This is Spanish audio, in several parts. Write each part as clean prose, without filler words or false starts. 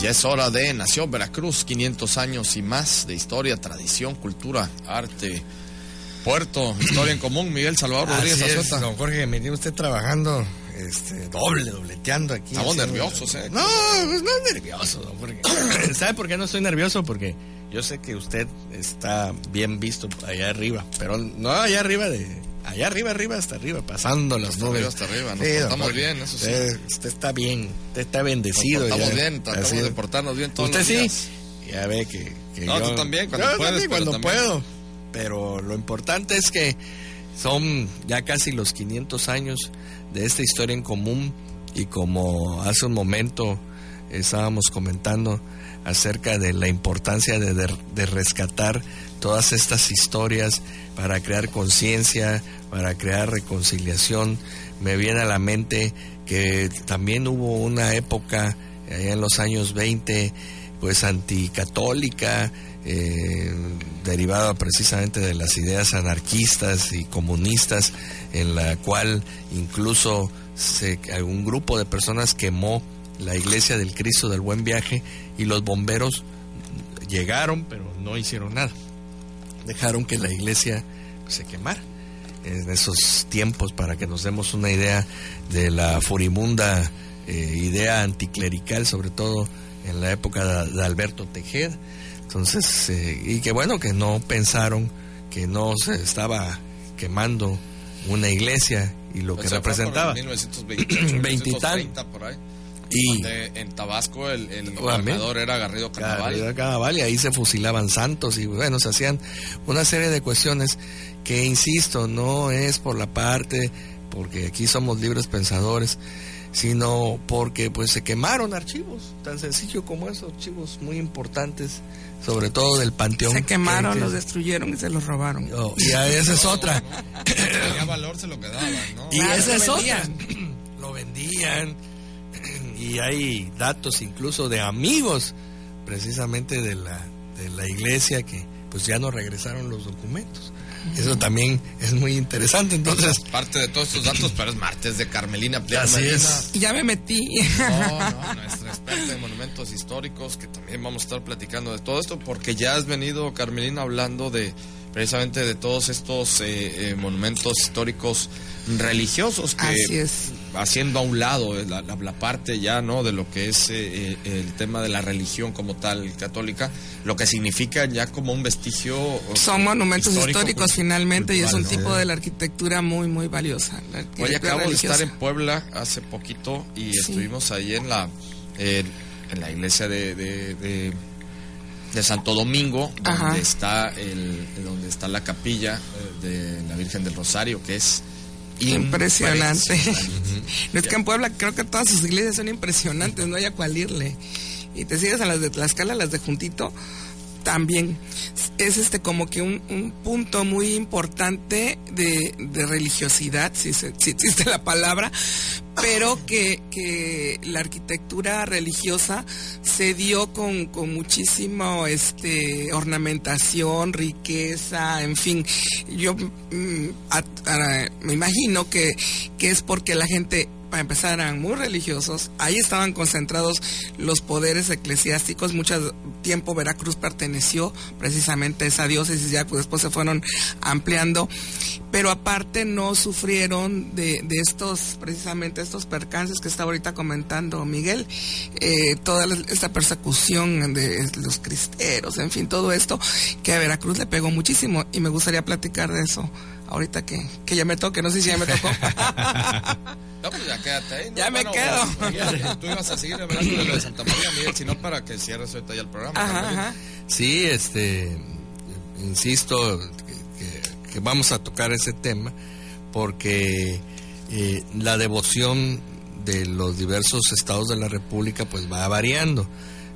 Ya es hora de Nació Veracruz, 500 años y más de historia, tradición, cultura, arte, puerto, historia en común. Miguel Salvador Rodríguez Azueta. Don Jorge, me tiene usted trabajando dobleteando aquí. Estamos nerviosos, No, pues no es nervioso, don Jorge. ¿Sabe por qué no estoy nervioso? Porque yo sé que usted está bien visto allá arriba, pero no allá arriba allá arriba, hasta arriba, pasando las nubes. Hasta arriba, nos portamos bien, eso sí. Usted está bien, usted está bendecido. Nos portamos bien, tratamos de portarnos bien todos los días. Usted sí, ya ve que no, yo... tú también, cuando puedes. Cuando puedo, pero lo importante es que son ya casi los 500 años de esta historia en común, y como hace un momento estábamos comentando acerca de la importancia de rescatar todas estas historias para crear conciencia, para crear reconciliación, me viene a la mente que también hubo una época allá en los años 20 pues anticatólica, derivada precisamente de las ideas anarquistas y comunistas, en la cual incluso un grupo de personas quemó la iglesia del Cristo del Buen Viaje, y los bomberos llegaron pero no hicieron nada, dejaron que la iglesia se quemara en esos tiempos, para que nos demos una idea de la furibunda idea anticlerical, sobre todo en la época de Alberto Tejeda. Entonces, y que bueno, que no pensaron que no se estaba quemando una iglesia y lo que representaba. 1928, 1930, por ahí. Y en Tabasco el gobernador era Garrido Canaval. Y ahí se fusilaban santos, y bueno, se hacían una serie de cuestiones que, insisto, no es por la parte, porque aquí somos libres pensadores, sino porque pues se quemaron archivos, tan sencillo como eso, archivos muy importantes, sobre todo del Panteón. Se quemaron, los destruyeron y se los robaron. Y esa es otra. Tenía valor, se lo quedaban, ¿no? Y esa es otra. Lo vendían. Y hay datos incluso de amigos precisamente de la iglesia que pues ya no regresaron los documentos. Eso también es muy interesante. Entonces, parte de todos estos datos, pero es martes de Carmelina Así es. Ya me metí. No, nuestra experta en monumentos históricos, que también vamos a estar platicando de todo esto, porque ya has venido, Carmelina, hablando precisamente de todos estos monumentos históricos religiosos, que así es, haciendo a un lado la parte ya, ¿no?, de lo que es el tema de la religión como tal católica, lo que significa ya como un vestigio. Son monumentos históricos finalmente, cultural, y es un tipo de la arquitectura muy, muy valiosa. Hoy acabo de estar en Puebla hace poquito y estuvimos ahí en la iglesia de Santo Domingo, donde está la capilla de la Virgen del Rosario, que es impresionante. No, es que en Puebla creo que todas sus iglesias son impresionantes, no hay a cuál irle. Y te sigues a las de Tlaxcala, las de Juntito, también es como que un punto muy importante de religiosidad, si existe la palabra, pero que la arquitectura religiosa se dio con muchísimo ornamentación, riqueza, en fin. Yo me imagino que es porque la gente, para empezar, eran muy religiosos, ahí estaban concentrados los poderes eclesiásticos. Mucho tiempo Veracruz perteneció precisamente a esa diócesis, ya después se fueron ampliando, pero aparte no sufrieron de precisamente estos percances que está ahorita comentando Miguel, toda esta persecución de los cristeros, en fin, todo esto que a Veracruz le pegó muchísimo, y me gustaría platicar de eso ahorita que ya me toque, no sé si ya me tocó. No, pues ya quédate ahí, ¿no? Ya me quedo. Tú ibas a seguir hablando de lo de Santa María, Miguel, sino para que cierres ahorita ya el programa. Ajá. Sí, insisto que vamos a tocar ese tema porque la devoción de los diversos estados de la República pues va variando.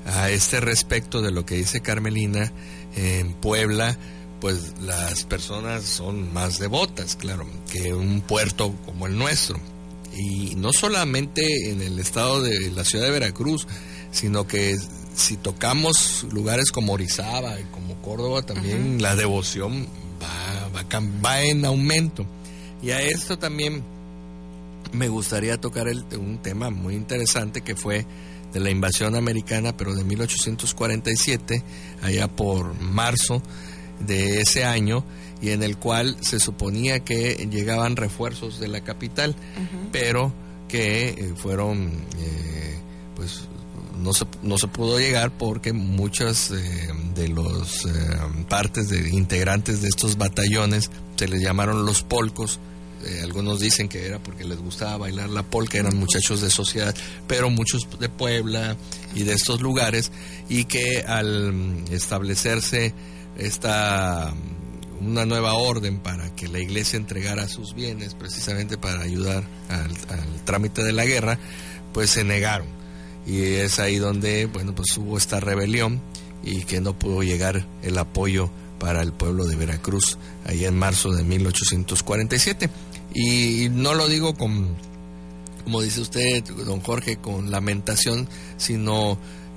A este respecto de lo que dice Carmelina, en Puebla pues las personas son más devotas, claro, que un puerto como el nuestro. Y no solamente en el estado de la ciudad de Veracruz, sino que si tocamos lugares como Orizaba y como Córdoba, también la devoción va en aumento. Y a esto también me gustaría tocar un tema muy interesante, que fue de la invasión americana, pero de 1847, allá por marzo de ese año, y en el cual se suponía que llegaban refuerzos de la capital, pero que fueron, pues no se pudo llegar porque muchas de los partes de integrantes de estos batallones se les llamaron los polcos. Algunos dicen que era porque les gustaba bailar la polca, eran muchachos de sociedad, pero muchos de Puebla y de estos lugares, y que al establecerse una nueva orden para que la iglesia entregara sus bienes precisamente para ayudar al trámite de la guerra, pues se negaron, y es ahí donde, bueno, pues hubo esta rebelión y que no pudo llegar el apoyo para el pueblo de Veracruz ahí en marzo de 1847. Y no lo digo como dice usted, don Jorge, con lamentación,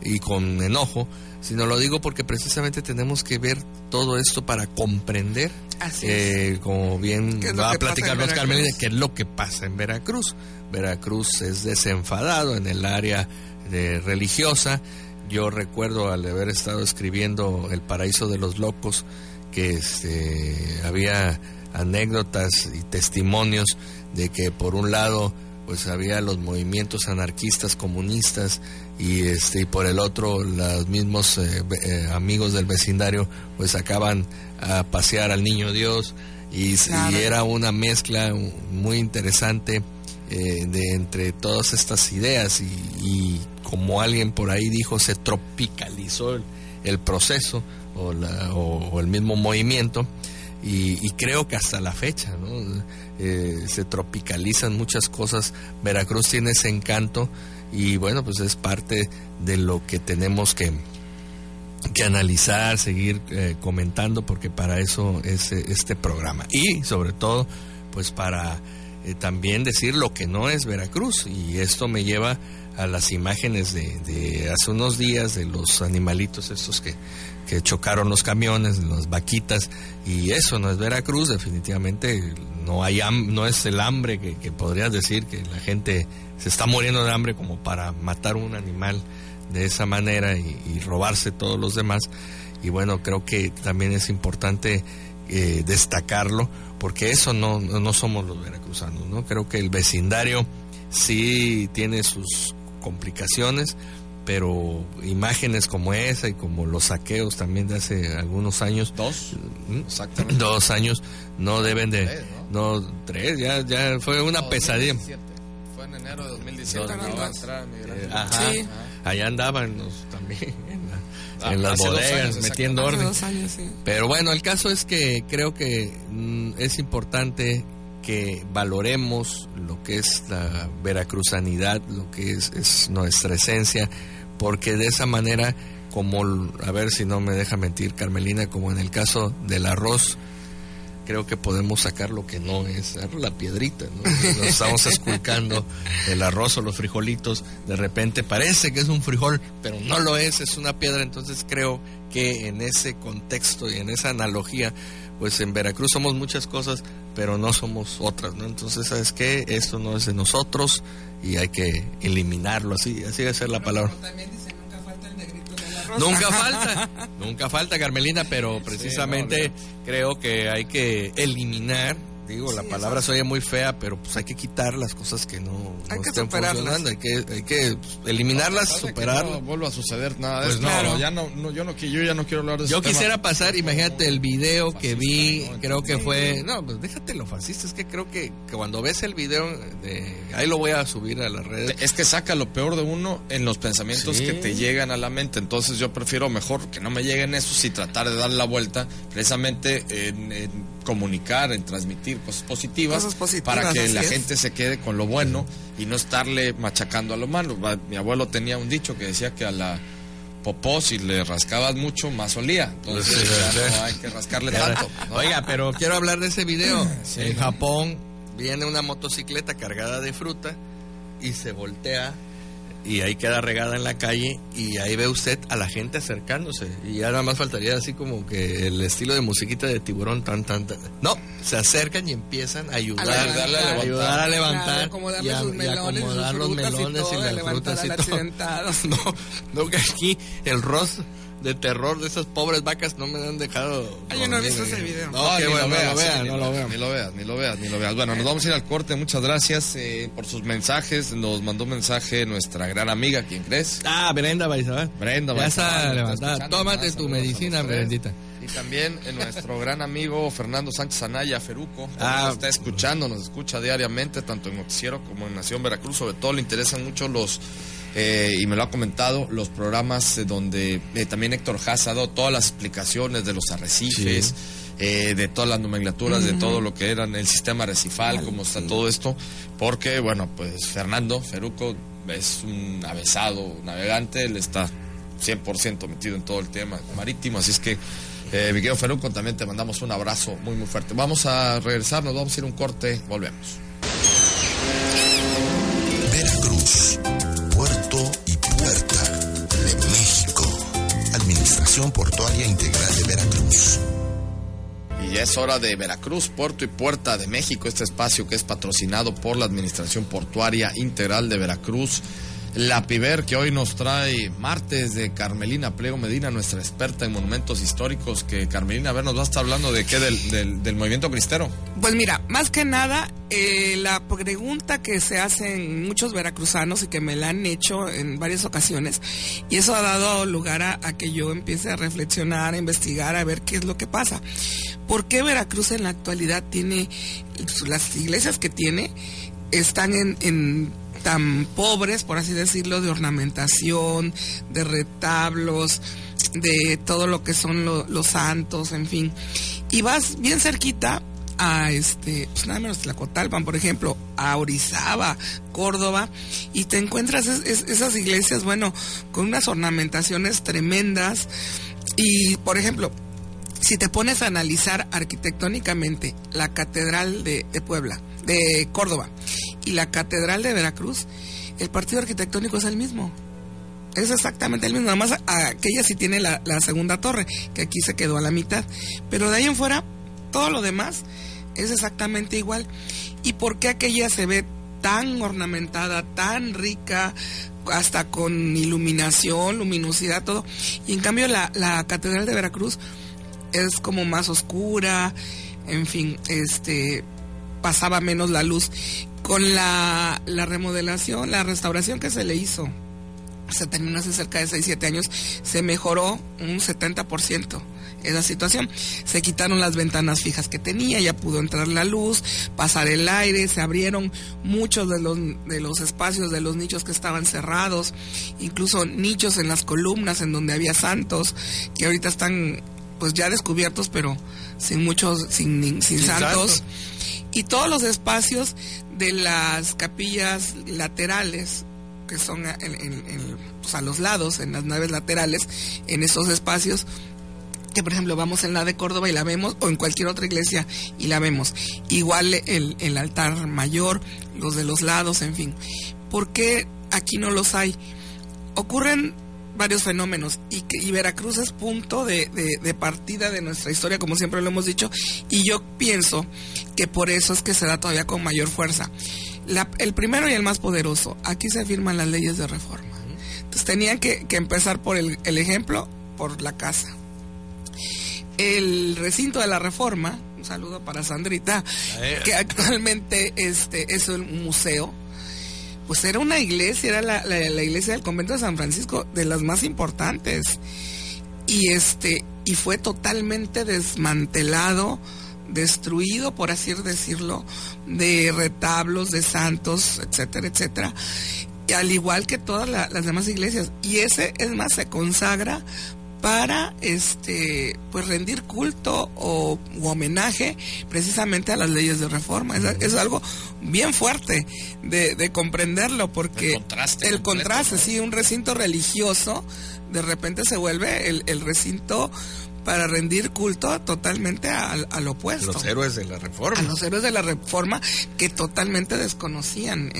y con enojo, sino lo digo porque precisamente tenemos que ver todo esto para comprender, como bien va a platicarnos Carmelina, qué es lo que pasa en Veracruz. Veracruz es desenfadado en el área religiosa. Yo recuerdo, al haber estado escribiendo El Paraíso de los Locos, que había anécdotas y testimonios de que por un lado pues había los movimientos anarquistas comunistas y por el otro los mismos amigos del vecindario pues sacaban a pasear al Niño Dios, y era una mezcla muy interesante entre todas estas ideas, y como alguien por ahí dijo, se tropicalizó el proceso o el mismo movimiento, y creo que hasta la fecha, ¿no? Se tropicalizan muchas cosas. Veracruz tiene ese encanto, y bueno, pues es parte de lo que tenemos que analizar, seguir comentando, porque para eso es este programa, y sobre todo pues para también decir lo que no es Veracruz. Y esto me lleva a las imágenes de hace unos días de los animalitos estos que chocaron los camiones, las vaquitas, y eso no es Veracruz. Definitivamente no es el hambre que podrías decir que la gente se está muriendo de hambre como para matar un animal de esa manera y robarse todos los demás. Y bueno, creo que también es importante destacarlo, porque eso no somos los veracruzanos, ¿no? Creo que el vecindario sí tiene sus complicaciones, pero imágenes como esa y como los saqueos también de hace algunos años, exactamente 2 años, no deben de 3, ¿no? No, 3, ya fue una pesadilla. 2017. Fue en enero de 2017. Sí. Allá andaban también en las bodegas metiendo orden. 2 años, sí. Pero bueno, el caso es que creo que es importante que valoremos lo que es la veracruzanidad, lo que es nuestra esencia, porque de esa manera, como, a ver si no me deja mentir Carmelina, como en el caso del arroz, creo que podemos sacar lo que no es la piedrita, ¿no? Nos estamos esculcando el arroz o los frijolitos, de repente parece que es un frijol, pero no lo es una piedra. Entonces creo que en ese contexto y en esa analogía, pues en Veracruz somos muchas cosas, pero no somos otras, ¿no? Entonces, ¿sabes qué? Esto no es de nosotros y hay que eliminarlo, así debe ser la palabra. También dice, nunca falta el negrito del arroz. Nunca falta, Carmelina, pero precisamente creo que hay que eliminar. La palabra se oye muy fea, pero pues hay que quitar las cosas que no estén funcionando, hay que eliminarlas, superarlas. No vuelva a suceder nada de pues eso. Claro. Yo ya no quiero hablar de eso. Yo quisiera pasar, imagínate el video que vi, ¿no? Creo que fue, pues déjate lo fascista, es que creo que cuando ves el video, ahí lo voy a subir a las redes. Es que saca lo peor de uno en los pensamientos que te llegan a la mente, entonces yo prefiero mejor que no me lleguen esos y tratar de dar la vuelta precisamente en comunicar, en transmitir cosas positivas para que la gente se quede con lo bueno y no estarle machacando a lo malo. Mi abuelo tenía un dicho que decía que a la popó, si le rascabas mucho, más olía. Entonces ya no hay que rascarle tanto, ¿no? Oiga, pero quiero hablar de ese video. En Japón viene una motocicleta cargada de fruta y se voltea y ahí queda regada en la calle, y ahí ve usted a la gente acercándose, y ya nada más faltaría así como que el estilo de musiquita de Tiburón, tan. No, se acercan y empian a ayudar a levantar, y acomodar los melones y las frutas y todo. No, que aquí el rostro de terror de esas pobres vacas no me han dejado. Yo no he visto ese video. No, ni lo veas. Bueno, nos vamos a ir al corte. Muchas gracias por sus mensajes. Nos mandó un mensaje nuestra gran amiga, ¿quién crees? Brenda Baizabal. Ya está levantada. Tómate tu medicina, Brendita. Y también nuestro gran amigo Fernando Sánchez Anaya, Feruco, nos está escuchando, nos escucha diariamente, tanto en Noticiero como en Nación Veracruz. Sobre todo le interesan mucho y me lo ha comentado, los programas donde también Héctor Haas ha dado todas las explicaciones de los arrecifes, de todas las nomenclaturas, de todo lo que era el sistema arrecifal, cómo está todo esto, porque, bueno, pues Fernando Feruco es un avesado navegante, él está 100% metido en todo el tema marítimo, así es que, mi querido Feruco, también te mandamos un abrazo muy, muy fuerte. Vamos a regresar, nos vamos a ir a un corte, volvemos. Veracruz, puerto y puerta de México. Administración Portuaria Integral de Veracruz. Y ya es hora de Veracruz, Puerto y Puerta de México, este espacio que es patrocinado por la Administración Portuaria Integral de Veracruz. La PIVER, que hoy nos trae martes de Carmelina Pliego Medina, nuestra experta en monumentos históricos, que Carmelina, a ver, nos va a estar hablando de qué, del movimiento cristero. Pues mira, más que nada, la pregunta que se hacen muchos veracruzanos y que me la han hecho en varias ocasiones, y eso ha dado lugar a que yo empiece a reflexionar, a investigar, a ver qué es lo que pasa. ¿Por qué Veracruz en la actualidad tiene, las iglesias que tiene, están en tan pobres, por así decirlo, de ornamentación, de retablos, de todo lo que son los santos, en fin? Y vas bien cerquita a pues nada menos Tlacotalpan, por ejemplo, a Orizaba, Córdoba, y te encuentras esas iglesias, bueno, con unas ornamentaciones tremendas. Y, por ejemplo, si te pones a analizar arquitectónicamente la Catedral de Puebla, de Córdoba, y la Catedral de Veracruz, el partido arquitectónico es el mismo. Es exactamente el mismo, nada más aquella sí tiene la segunda torre, que aquí se quedó a la mitad. Pero de ahí en fuera, todo lo demás es exactamente igual. ¿Y por qué aquella se ve tan ornamentada, tan rica, hasta con iluminación, luminosidad, todo? Y en cambio la Catedral de Veracruz es como más oscura, en fin, pasaba menos la luz. Con la remodelación, la restauración que se le hizo, se terminó hace cerca de 6-7 años, se mejoró un 70% esa situación. Se quitaron las ventanas fijas que tenía, ya pudo entrar la luz, pasar el aire, se abrieron muchos de los espacios, de los nichos que estaban cerrados, incluso nichos en las columnas en donde había santos, que ahorita están pues ya descubiertos, pero sin santos. Y todos los espacios de las capillas laterales, que son a los lados, en las naves laterales, en esos espacios, que por ejemplo vamos en la de Córdoba y la vemos, o en cualquier otra iglesia y la vemos. Igual el altar mayor, los de los lados, en fin. ¿Por qué aquí no los hay? Ocurren varios fenómenos, y Veracruz es punto de partida de nuestra historia, como siempre lo hemos dicho, y yo pienso que por eso es que se da todavía con mayor fuerza. El primero y el más poderoso, aquí se firman las leyes de reforma. Entonces tenían que empezar por el ejemplo, por la casa. El recinto de la Reforma, un saludo para Sandrita, que actualmente es un museo, pues era una iglesia, era la iglesia del convento de San Francisco, de las más importantes, y fue totalmente desmantelado, destruido, por así decirlo, de retablos, de santos, etcétera, etcétera, y al igual que todas las demás iglesias. Y ese, es más, se consagra para pues rendir culto u homenaje precisamente a las leyes de reforma. Es algo bien fuerte de comprenderlo, porque el contraste, sí, un recinto religioso de repente se vuelve el recinto para rendir culto totalmente al opuesto. Los héroes de la Reforma. A los héroes de la Reforma que totalmente desconocían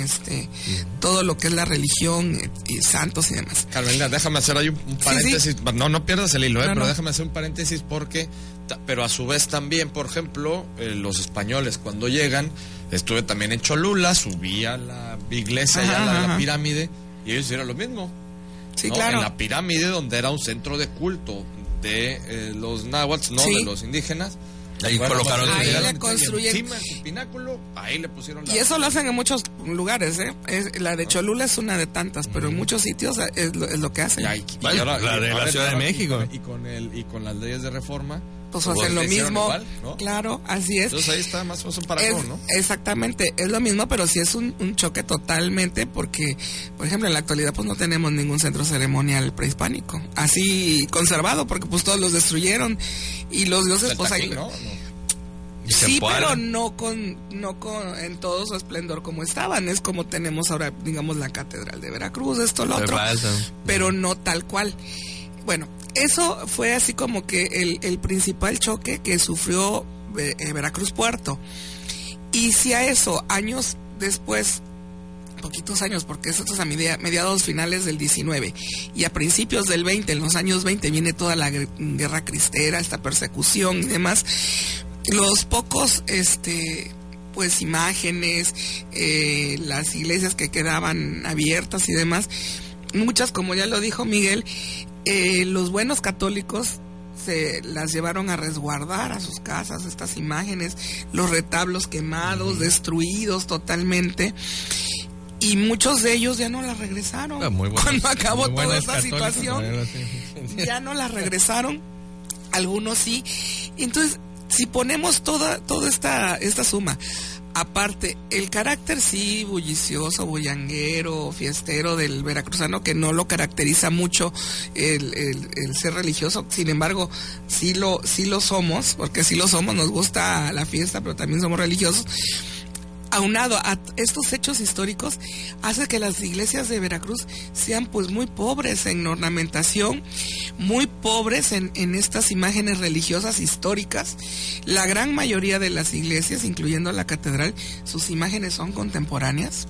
todo lo que es la religión y santos y demás. Carmelina, déjame hacer ahí un paréntesis. Sí. No pierdas el hilo, pero déjame hacer un paréntesis porque, pero a su vez también, por ejemplo, los españoles cuando llegan, estuve también en Cholula, subí a la iglesia de la pirámide y ellos hicieron lo mismo. Sí, ¿no? claro. En la pirámide, donde era un centro de culto de los náhuatl, de los indígenas. Ahí colocaron, ahí le construyen encima del pináculo, ahí le pusieron y eso lo hacen en muchos lugares, la de Cholula es una de tantas, pero en muchos sitios es lo que hacen. Y ahora, la de la Ciudad de México. Y con las leyes de reforma pues hacen lo mismo, igual, ¿no? Claro, así es. Entonces ahí está más o menos un parangón, ¿no? Exactamente, es lo mismo, pero sí es un choque totalmente, porque, por ejemplo, en la actualidad pues no tenemos ningún centro ceremonial prehispánico, así conservado, porque pues todos los destruyeron, y los dioses pues ahí... ¿no? Sí, pero no con en todo su esplendor como estaban. Es como tenemos ahora, digamos, la Catedral de Veracruz, esto, lo otro, pero no tal cual. Bueno, eso fue así como que el principal choque que sufrió Veracruz Puerto. Y si a eso, años después, poquitos años, porque esto es a mediados finales del 19 y a principios del 20, en los años 20 viene toda la guerra cristera, esta persecución y demás. Los pocos pues imágenes, las iglesias que quedaban abiertas y demás, muchas, como ya lo dijo Miguel, los buenos católicos se las llevaron a resguardar a sus casas, estas imágenes, los retablos quemados, destruidos totalmente, y muchos de ellos ya no las regresaron. Cuando acabó toda esta situación, ya no las regresaron, algunos sí. Entonces, si ponemos toda esta suma, aparte el carácter sí bullicioso, bullanguero, fiestero del veracruzano, que no lo caracteriza mucho el ser religioso, sin embargo sí lo somos, porque sí lo somos, nos gusta la fiesta, pero también somos religiosos. Aunado a estos hechos históricos, hace que las iglesias de Veracruz sean pues muy pobres en ornamentación, muy pobres en estas imágenes religiosas históricas. La gran mayoría de las iglesias, incluyendo la catedral, sus imágenes son contemporáneas.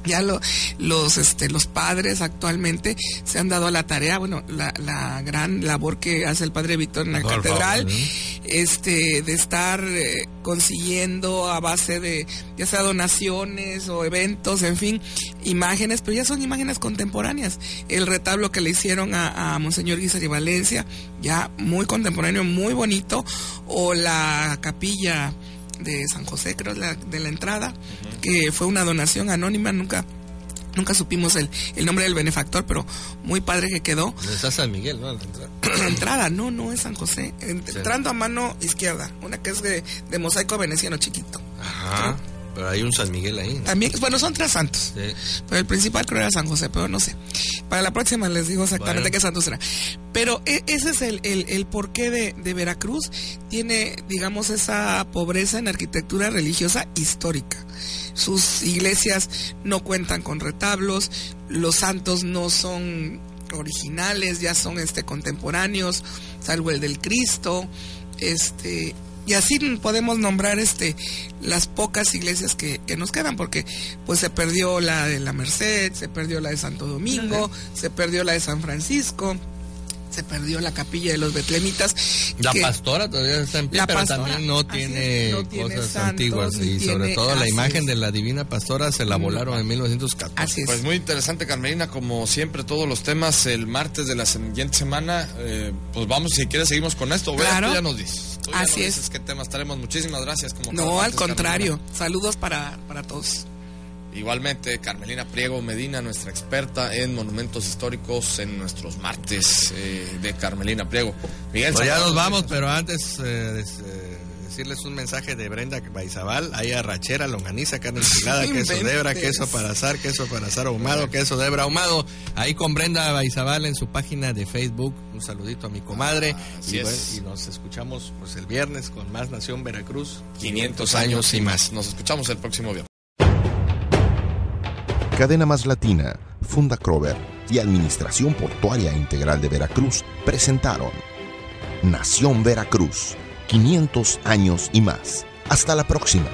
Ya los padres actualmente se han dado a la tarea, la gran labor que hace el padre Víctor en la catedral, de estar consiguiendo a base de ya sea donaciones o eventos, en fin, imágenes, pero ya son imágenes contemporáneas. El retablo que le hicieron a Monseñor Guizar y Valencia, ya muy contemporáneo, muy bonito, o la capilla de San José, creo, de la entrada, que fue una donación anónima, nunca supimos el nombre del benefactor, pero muy padre que quedó. Está San Miguel, ¿no? La entrada, no es San José, entrando a mano izquierda, una que es de mosaico veneciano chiquito. Ajá. Pero hay un San Miguel ahí, ¿no? También, son 3 santos. Sí. Pero el principal creo era San José, pero no sé. Para la próxima les digo exactamente qué santo será. Pero ese es el porqué de Veracruz. Tiene, digamos, esa pobreza en arquitectura religiosa histórica. Sus iglesias no cuentan con retablos, los santos no son originales, ya son contemporáneos, salvo el del Cristo, y así podemos nombrar las pocas iglesias que nos quedan, porque pues se perdió la de la Merced, se perdió la de Santo Domingo, se perdió la de San Francisco, se perdió la capilla de los betlemitas. La pastora todavía está en pie, pero también no tiene cosas santos, antiguas, y sobre todo la imagen de la Divina Pastora se la volaron en 1914. Así es. Pues muy interesante, Carmelina, como siempre todos los temas. El martes de la siguiente semana, pues vamos, si quieres seguimos con esto. Claro. Tú ya nos dices. Así es. ¿Qué temas traemos? Muchísimas gracias. No, al contrario. Carmelina. Saludos para todos. Igualmente, Carmelina Priego Medina, nuestra experta en monumentos históricos en nuestros martes de Carmelina Priego. Miguel, pues ya nos vamos, pero antes decirles un mensaje de Brenda Baizabal. Hay arrachera, longaniza, carne enchilada, queso debra, queso para asar ahumado, queso debra ahumado. Ahí con Brenda Baizabal en su página de Facebook. Un saludito a mi comadre. Y nos escuchamos pues el viernes con más Nación Veracruz. 500 años y más. Nos escuchamos el próximo viernes. Cadena Más Latina, Funda Crover y Administración Portuaria Integral de Veracruz presentaron Nación Veracruz, 500 años y más. Hasta la próxima.